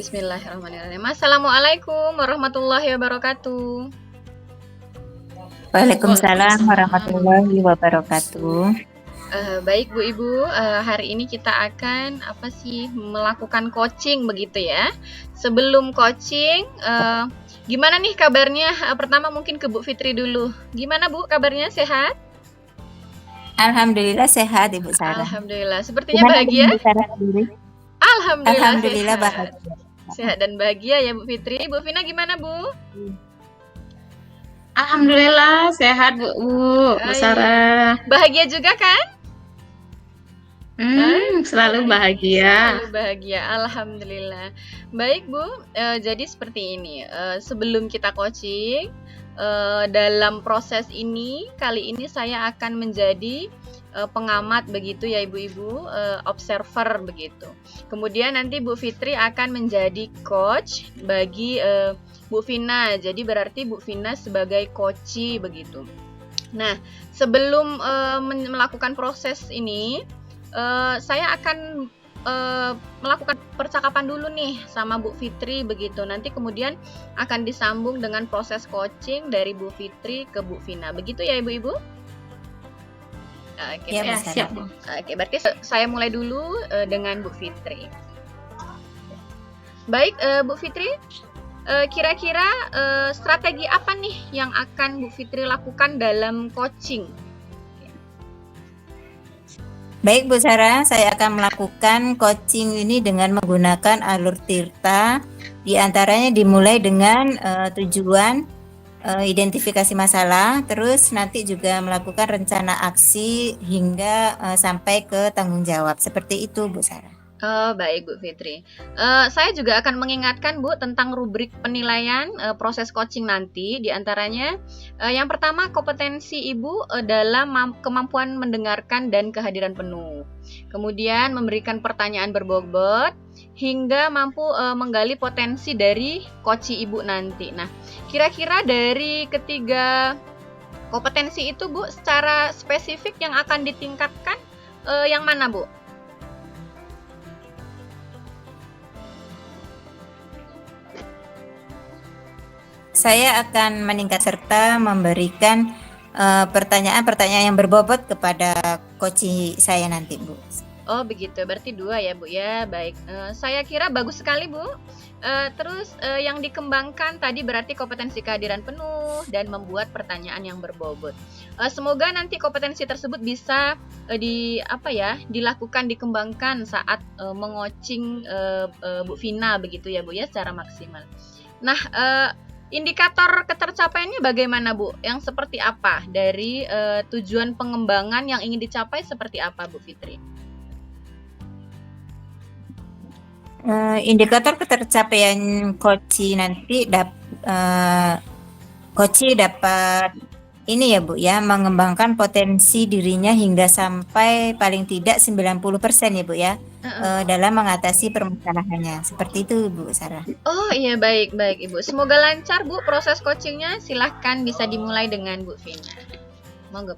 Bismillahirrahmanirrahim. Assalamualaikum warahmatullahi wabarakatuh. Waalaikumsalam Waalaikumsalam. warahmatullahi wabarakatuh. Baik Bu Ibu, hari ini kita akan melakukan coaching begitu ya. Sebelum coaching, gimana nih kabarnya? Pertama mungkin ke Bu Fitri dulu. Gimana Bu kabarnya, sehat? Alhamdulillah sehat Ibu Sarah. Alhamdulillah. Sepertinya Gimana bahagia? Ibu Sarah sendiri? Alhamdulillah sehat. bahagia. Sehat dan bahagia ya Bu Fitri. Bu Vina gimana Bu? Alhamdulillah sehat Bu Sarah. Bahagia juga kan? Selalu bahagia. Selalu bahagia, alhamdulillah. Baik Bu, jadi seperti ini. Sebelum kita coaching, dalam proses ini kali ini saya akan menjadi pengamat begitu ya ibu-ibu, observer begitu. Kemudian nanti Bu Fitri akan menjadi coach bagi Bu Vina. Jadi berarti Bu Vina sebagai coachee begitu. Nah, sebelum melakukan proses ini, saya akan melakukan percakapan dulu nih sama Bu Fitri begitu. Nanti kemudian akan disambung dengan proses coaching dari Bu Fitri ke Bu Vina. Begitu ya ibu-ibu? Oke, Ya, siap Bu. Oke, berarti saya mulai dulu dengan Bu Fitri. Baik, Bu Fitri, kira-kira strategi apa nih yang akan Bu Fitri lakukan dalam coaching? Baik Bu Sarah, saya akan melakukan coaching ini dengan menggunakan alur tirta. Di antaranya dimulai dengan tujuan, identifikasi masalah, terus nanti juga melakukan rencana aksi hingga sampai ke tanggung jawab. Seperti itu Bu Sarah. Oh, baik Bu Fitri. Saya juga akan mengingatkan Bu tentang rubrik penilaian proses coaching nanti. Di antaranya yang pertama kompetensi Ibu dalam kemampuan mendengarkan dan kehadiran penuh. Kemudian memberikan pertanyaan berbobot hingga mampu menggali potensi dari coachee Ibu nanti. Nah, kira-kira dari ketiga kompetensi itu Bu, secara spesifik yang akan ditingkatkan yang mana Bu? Saya akan meningkat serta memberikan pertanyaan-pertanyaan yang berbobot kepada coachee saya nanti, Bu. Oh begitu, berarti 2 ya Bu ya. Baik, saya kira bagus sekali Bu. Terus yang dikembangkan tadi berarti kompetensi kehadiran penuh dan membuat pertanyaan yang berbobot. Semoga nanti kompetensi tersebut bisa dilakukan, dikembangkan saat mengcoaching Bu Vina begitu ya Bu ya, secara maksimal. Nah, indikator ketercapaiannya bagaimana Bu? Yang seperti apa dari tujuan pengembangan yang ingin dicapai seperti apa Bu Fitri? Indikator ketercapaian coachee nanti coachee dapat ini ya Bu ya, mengembangkan potensi dirinya hingga sampai paling tidak 90% ya Bu ya, dalam mengatasi permasalahannya. Seperti itu Bu Sarah. Oh iya, baik Ibu. Semoga lancar Bu proses coachingnya. Silahkan bisa dimulai dengan Bu Vina. Monggo.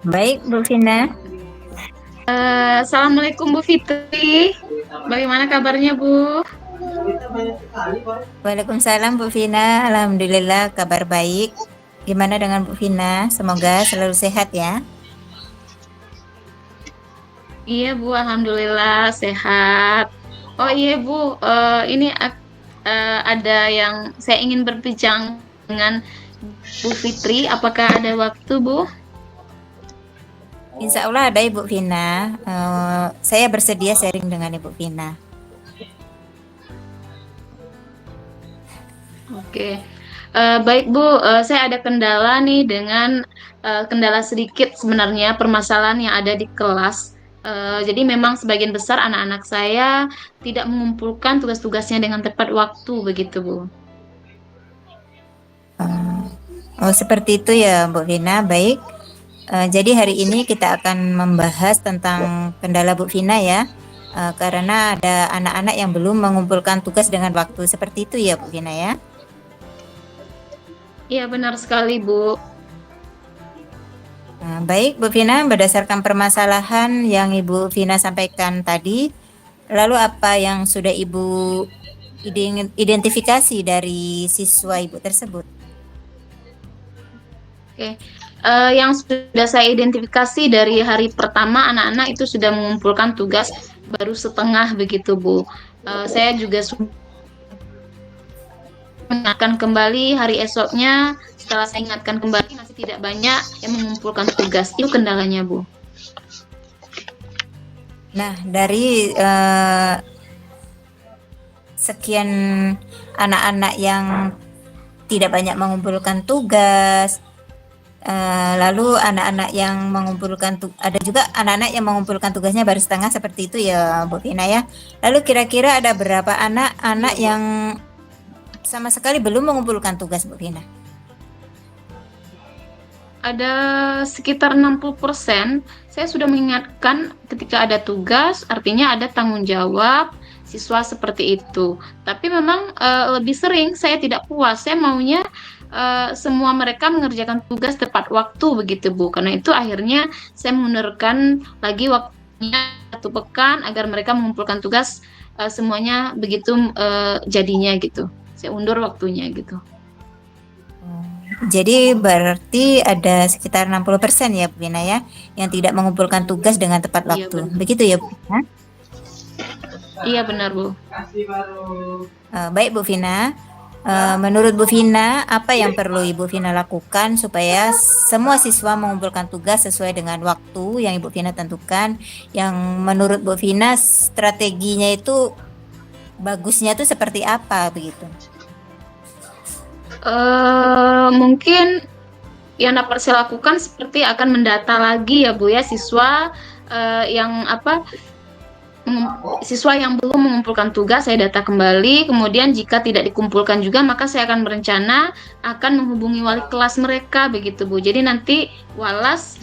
Baik Bu Vina. Assalamualaikum Bu Fitri. Bagaimana kabarnya Bu? Waalaikumsalam Bu Vina. Alhamdulillah kabar baik. Gimana dengan Bu Vina? Semoga selalu sehat ya. Iya Bu, alhamdulillah sehat. Oh iya Bu, ini ada yang saya ingin berbincang dengan Bu Fitri. Apakah ada waktu Bu? Insya Allah ada Ibu Vina. Saya bersedia sharing dengan Ibu Vina. Oke, baik Bu, saya ada kendala nih dengan kendala sedikit sebenarnya permasalahan yang ada di kelas. Jadi memang sebagian besar anak-anak saya tidak mengumpulkan tugas-tugasnya dengan tepat waktu begitu Bu. Oh seperti itu ya Bu Vina. Baik. Jadi hari ini kita akan membahas tentang kendala Bu Vina ya, karena ada anak-anak yang belum mengumpulkan tugas dengan waktu. Seperti itu ya Bu Vina ya. Iya benar sekali Bu. Baik, Bu Vina, berdasarkan permasalahan yang Ibu Vina sampaikan tadi, lalu apa yang sudah Ibu identifikasi dari siswa Ibu tersebut? Oke, yang sudah saya identifikasi dari hari pertama anak-anak itu sudah mengumpulkan tugas baru setengah begitu, Bu. Saya juga sudah mengingatkan kembali hari esoknya. Setelah saya ingatkan kembali masih tidak banyak yang mengumpulkan tugas. Itu kendalanya, Bu. Nah, dari sekian anak-anak yang tidak banyak mengumpulkan tugas, lalu anak-anak yang mengumpulkan ada juga anak-anak yang mengumpulkan tugasnya baru setengah seperti itu ya, Bu Vina ya. Lalu kira-kira ada berapa anak-anak yang sama sekali belum mengumpulkan tugas, Bu Vina? Ada sekitar 60%. Saya sudah mengingatkan ketika ada tugas, artinya ada tanggung jawab siswa seperti itu. Tapi memang lebih sering saya tidak puas. Saya maunya semua mereka mengerjakan tugas tepat waktu begitu, Bu. Karena itu akhirnya saya mengundurkan lagi waktunya 1 pekan agar mereka mengumpulkan tugas semuanya begitu jadinya gitu. Saya undur waktunya gitu. Jadi berarti ada sekitar 60% ya, Bu Vina ya, yang tidak mengumpulkan tugas dengan tepat Iya, waktu. benar. Begitu ya, Bu Vina? Iya benar, Bu. Baik, Bu Vina. Menurut Bu Vina, apa yang perlu Ibu Vina lakukan supaya semua siswa mengumpulkan tugas sesuai dengan waktu yang Ibu Vina tentukan? Yang menurut Bu Vina strateginya itu bagusnya itu seperti apa begitu? Mungkin yang dapat saya lakukan seperti akan mendata lagi ya, Bu ya, siswa siswa yang belum mengumpulkan tugas saya data kembali. Kemudian jika tidak dikumpulkan juga maka saya akan berencana akan menghubungi wali kelas mereka begitu, Bu. Jadi nanti walas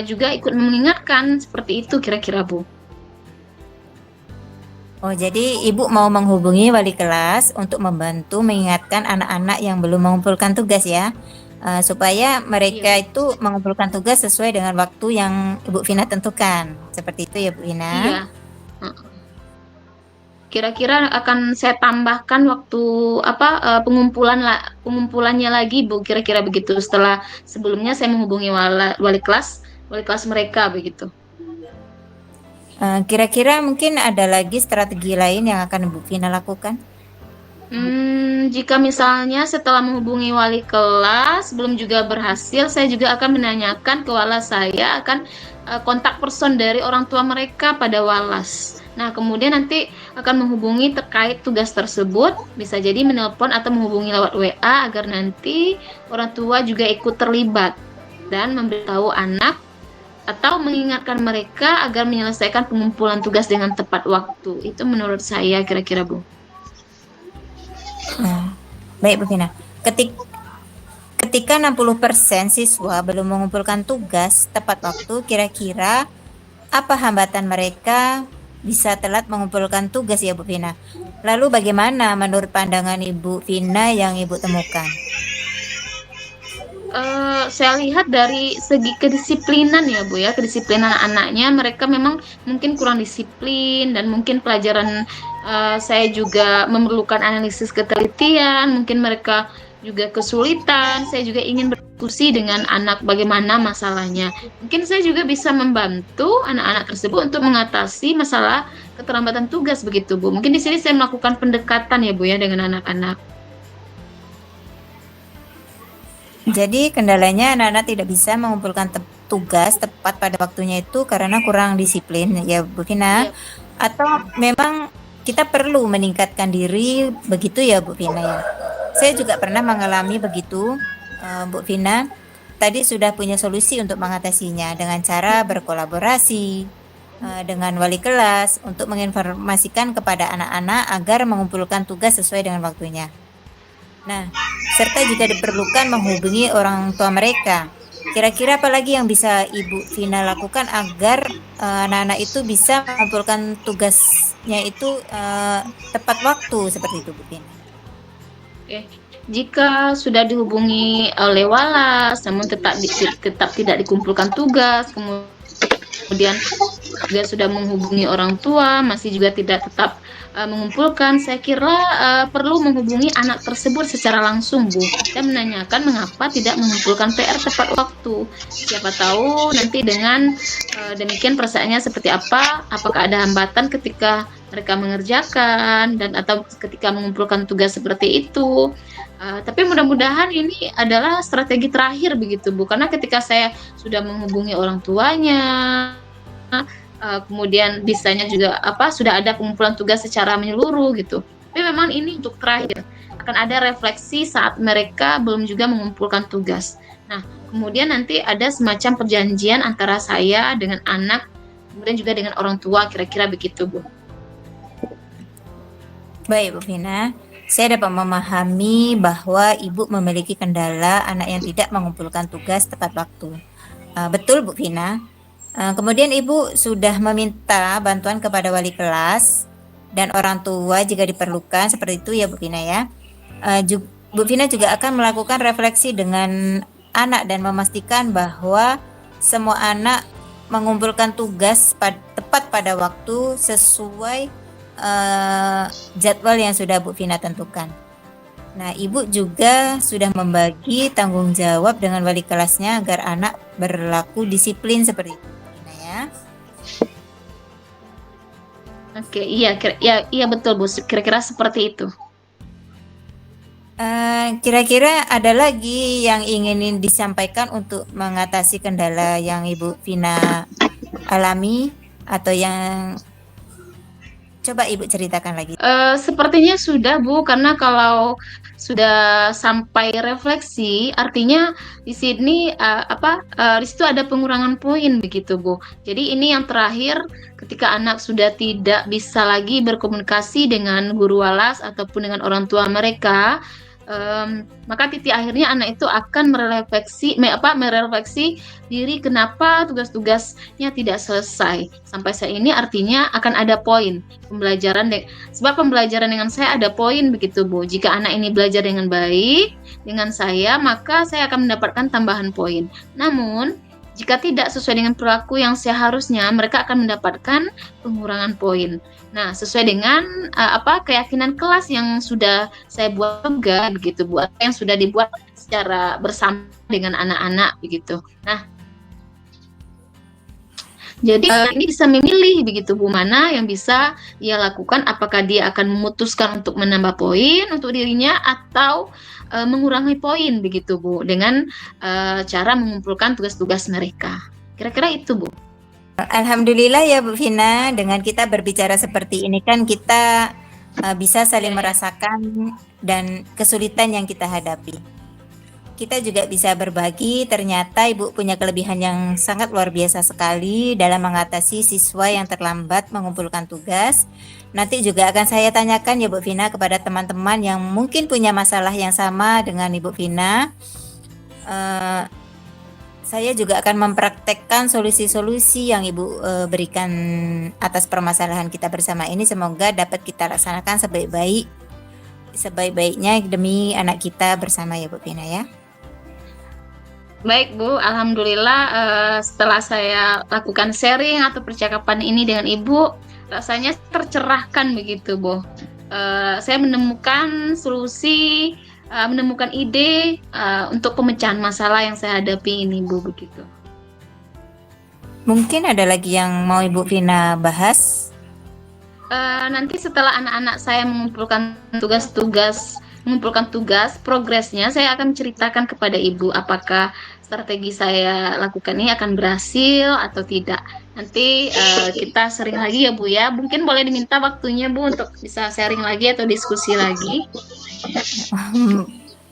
juga ikut mengingatkan seperti itu kira-kira, Bu. Oh, jadi Ibu mau menghubungi wali kelas untuk membantu mengingatkan anak-anak yang belum mengumpulkan tugas ya, supaya mereka itu mengumpulkan tugas sesuai dengan waktu yang Ibu Vina tentukan. Seperti itu ya, Bu Vina? Iya. Kira-kira akan saya tambahkan waktu pengumpulannya lagi, Bu. Kira-kira begitu. Sebelumnya saya menghubungi wali kelas mereka begitu. Kira-kira mungkin ada lagi strategi lain yang akan Bu Vina lakukan? Jika misalnya setelah menghubungi wali kelas belum juga berhasil, saya juga akan menanyakan ke walas saya akan kontak person dari orang tua mereka pada walas. Nah, kemudian nanti akan menghubungi terkait tugas tersebut, bisa jadi menelpon atau menghubungi lewat WA agar nanti orang tua juga ikut terlibat dan memberitahu anak atau mengingatkan mereka agar menyelesaikan pengumpulan tugas dengan tepat waktu. Itu menurut saya kira-kira, Bu. Baik, Bu Vina. Ketika 60% siswa belum mengumpulkan tugas tepat waktu, kira-kira apa hambatan mereka bisa telat mengumpulkan tugas ya, Bu Vina? Lalu bagaimana menurut pandangan Ibu Vina yang Ibu temukan? Saya lihat dari segi kedisiplinan ya, Bu ya, kedisiplinan anaknya, mereka memang mungkin kurang disiplin dan mungkin pelajaran saya juga memerlukan analisis ketelitian, mungkin mereka juga kesulitan. Saya juga ingin berdiskusi dengan anak bagaimana masalahnya. Mungkin saya juga bisa membantu anak-anak tersebut untuk mengatasi masalah keterlambatan tugas begitu, Bu. Mungkin di sini saya melakukan pendekatan ya, Bu ya, dengan anak-anak. Jadi kendalanya anak-anak tidak bisa mengumpulkan tugas tepat pada waktunya itu karena kurang disiplin ya, Bu Vina. Iya. Atau memang kita perlu meningkatkan diri begitu ya, Bu Vina ya. Saya juga pernah mengalami begitu, Bu Vina. Tadi sudah punya solusi untuk mengatasinya dengan cara berkolaborasi dengan wali kelas untuk menginformasikan kepada anak-anak agar mengumpulkan tugas sesuai dengan waktunya. Nah, serta jika diperlukan menghubungi orang tua mereka. Kira-kira apa lagi yang bisa Ibu Vina lakukan agar anak-anak itu bisa mengumpulkan tugasnya itu tepat waktu seperti itu, Bu Vina? Oke. jika sudah dihubungi oleh walas, namun tetap tidak dikumpulkan tugas, kemudian juga sudah menghubungi orang tua, masih juga tidak tetap mengumpulkan, saya kira perlu menghubungi anak tersebut secara langsung, Bu, dan menanyakan mengapa tidak mengumpulkan PR tepat waktu. Siapa tahu nanti dengan demikian perasaannya seperti apa, apakah ada hambatan ketika mereka mengerjakan dan atau ketika mengumpulkan tugas seperti itu. Tapi mudah-mudahan ini adalah strategi terakhir begitu, Bu, karena ketika saya sudah menghubungi orang tuanya, kemudian bisanya juga sudah ada pengumpulan tugas secara menyeluruh gitu. Tapi memang ini untuk terakhir, akan ada refleksi saat mereka belum juga mengumpulkan tugas. Nah, kemudian nanti ada semacam perjanjian antara saya dengan anak, kemudian juga dengan orang tua, kira-kira begitu, Bu. Baik, Bu Vina. Saya dapat memahami bahwa Ibu memiliki kendala anak yang tidak mengumpulkan tugas tepat waktu. Betul, Bu Vina. Kemudian Ibu sudah meminta bantuan kepada wali kelas dan orang tua jika diperlukan, seperti itu ya Bu Vina ya. Bu Vina juga akan melakukan refleksi dengan anak dan memastikan bahwa semua anak mengumpulkan tugas tepat pada waktu sesuai jadwal yang sudah Bu Vina tentukan. Nah, Ibu juga sudah membagi tanggung jawab dengan wali kelasnya agar anak berlaku disiplin seperti itu. Oke, iya betul, Bu. Kira-kira seperti itu. Kira-kira ada lagi yang ingin disampaikan untuk mengatasi kendala yang Ibu Vina alami atau yang coba Ibu ceritakan lagi? Sepertinya sudah, Bu, karena kalau sudah sampai refleksi, artinya di sini di situ ada pengurangan poin begitu, Bu. Jadi ini yang terakhir, ketika anak sudah tidak bisa lagi berkomunikasi dengan guru walas ataupun dengan orang tua mereka, maka titik akhirnya anak itu akan merefleksi diri kenapa tugas-tugasnya tidak selesai sampai saat ini, artinya akan ada poin pembelajaran sebab pembelajaran dengan saya ada poin begitu, Bu. Jika anak ini belajar dengan baik dengan saya, maka saya akan mendapatkan tambahan poin. Namun jika tidak sesuai dengan perilaku yang seharusnya, mereka akan mendapatkan pengurangan poin. Nah, sesuai dengan keyakinan kelas yang sudah saya buat juga begitu, Bu, yang sudah dibuat secara bersama dengan anak-anak begitu. Nah, jadi ini bisa memilih begitu, Bu, mana yang bisa ia lakukan, apakah dia akan memutuskan untuk menambah poin untuk dirinya atau mengurangi poin begitu, Bu, dengan cara mengumpulkan tugas-tugas mereka. Kira-kira itu, Bu. Alhamdulillah ya Bu Vina, dengan kita berbicara seperti ini kan kita bisa saling merasakan dan kesulitan yang kita hadapi. Kita juga bisa berbagi, ternyata Ibu punya kelebihan yang sangat luar biasa sekali dalam mengatasi siswa yang terlambat mengumpulkan tugas. Nanti juga akan saya tanyakan ya Bu Vina kepada teman-teman yang mungkin punya masalah yang sama dengan Ibu Vina. Saya juga akan mempraktekkan solusi-solusi yang Ibu berikan atas permasalahan kita bersama ini. Semoga dapat kita laksanakan sebaik-baiknya demi anak kita bersama ya Bu Vina ya. Baik, Bu, alhamdulillah setelah saya lakukan sharing atau percakapan ini dengan Ibu, rasanya tercerahkan begitu, Bu. Saya menemukan solusi, menemukan ide untuk pemecahan masalah yang saya hadapi ini, Bu, begitu. Mungkin ada lagi yang mau Ibu Vina bahas? Nanti setelah anak-anak saya mengumpulkan tugas, progresnya saya akan ceritakan kepada Ibu apakah strategi saya lakukan ini akan berhasil atau tidak. Nanti kita sharing lagi ya, Bu ya. Mungkin boleh diminta waktunya, Bu, untuk bisa sharing lagi atau diskusi lagi.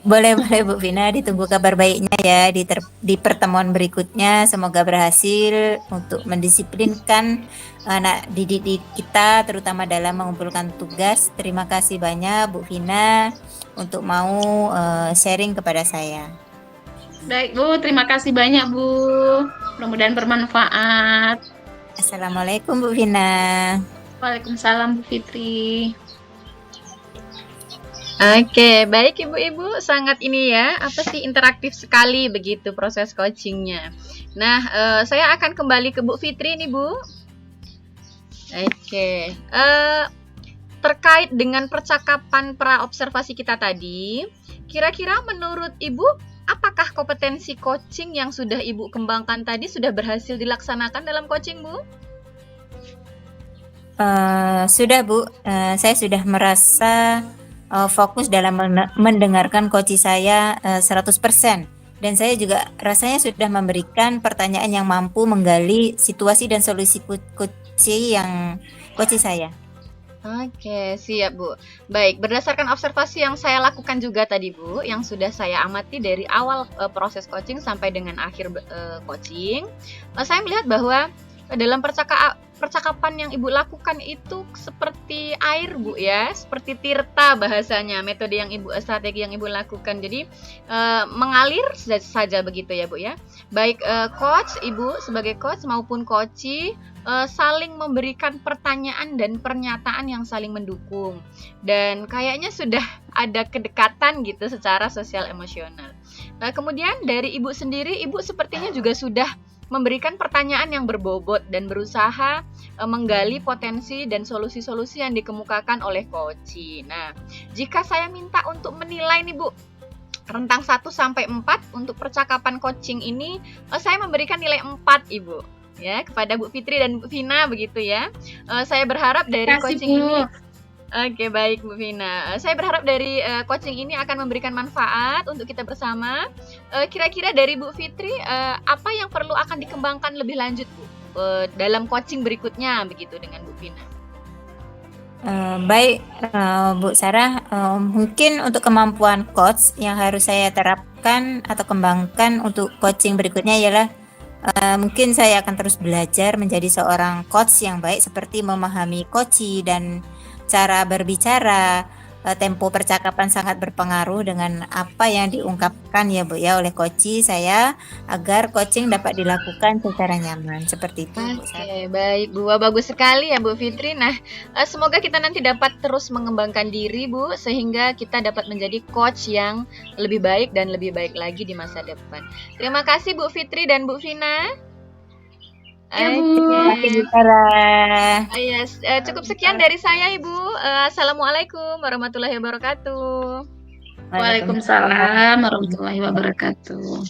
Boleh Bu Vina, ditunggu kabar baiknya ya di pertemuan berikutnya. Semoga berhasil untuk mendisiplinkan anak didik kita, terutama dalam mengumpulkan tugas. Terima kasih banyak Bu Vina untuk mau sharing kepada saya. Baik, Bu, terima kasih banyak, Bu. Mudah-mudahan bermanfaat. Assalamualaikum Bu Vina. Waalaikumsalam, Bu Fitri. Oke, baik Ibu-ibu, sangat ini ya, apa sih interaktif sekali begitu proses coachingnya. Nah, saya akan kembali ke Bu Fitri nih Bu. Oke, terkait dengan percakapan pra-observasi kita tadi, kira-kira menurut Ibu, apakah kompetensi coaching yang sudah Ibu kembangkan tadi sudah berhasil dilaksanakan dalam coaching Bu? Sudah Bu, saya sudah merasa fokus dalam mendengarkan coach saya 100%. Dan saya juga rasanya sudah memberikan pertanyaan yang mampu menggali situasi dan solusi coach saya. Oke, siap Bu. Baik, berdasarkan observasi yang saya lakukan juga tadi Bu, yang sudah saya amati dari awal proses coaching sampai dengan akhir coaching, saya melihat bahwa dalam percakapan yang Ibu lakukan itu seperti air Bu ya, seperti tirta bahasanya, metode yang strategi yang Ibu lakukan. Jadi mengalir saja begitu ya Bu ya. Baik coach, Ibu sebagai coach maupun coachee saling memberikan pertanyaan dan pernyataan yang saling mendukung. Dan kayaknya sudah ada kedekatan gitu secara sosial emosional. Kemudian dari Ibu sendiri, Ibu sepertinya juga sudah memberikan pertanyaan yang berbobot dan berusaha menggali potensi dan solusi-solusi yang dikemukakan oleh coachee. Nah, jika saya minta untuk menilai nih Bu, rentang 1 sampai 4 untuk percakapan coaching ini, saya memberikan nilai 4 Ibu. Ya, kepada Bu Fitri dan Bu Vina begitu ya. Saya berharap dari coaching ini Oke, baik Bu Vina. Saya berharap dari coaching ini akan memberikan manfaat untuk kita bersama. Kira-kira dari Bu Fitri, apa yang perlu akan dikembangkan lebih lanjut Bu dalam coaching berikutnya begitu dengan Bu Vina? Baik Bu Sarah, mungkin untuk kemampuan coach yang harus saya terapkan atau kembangkan untuk coaching berikutnya ialah mungkin saya akan terus belajar menjadi seorang coach yang baik, seperti memahami coachee dan cara berbicara. Tempo percakapan sangat berpengaruh dengan apa yang diungkapkan ya Bu ya oleh coachee saya, agar coaching dapat dilakukan secara nyaman, seperti itu Bu Sarah. Oke, baik Bu. Wah, bagus sekali ya Bu Fitri. Nah, semoga kita nanti dapat terus mengembangkan diri Bu, sehingga kita dapat menjadi coach yang lebih baik dan lebih baik lagi di masa depan. Terima kasih Bu Fitri dan Bu Vina. Ya, Bu. Terima kasih Bu Sarah. Yes, cukup sekian dari saya Ibu. Assalamualaikum warahmatullahi wabarakatuh. Waalaikumsalam warahmatullahi wabarakatuh.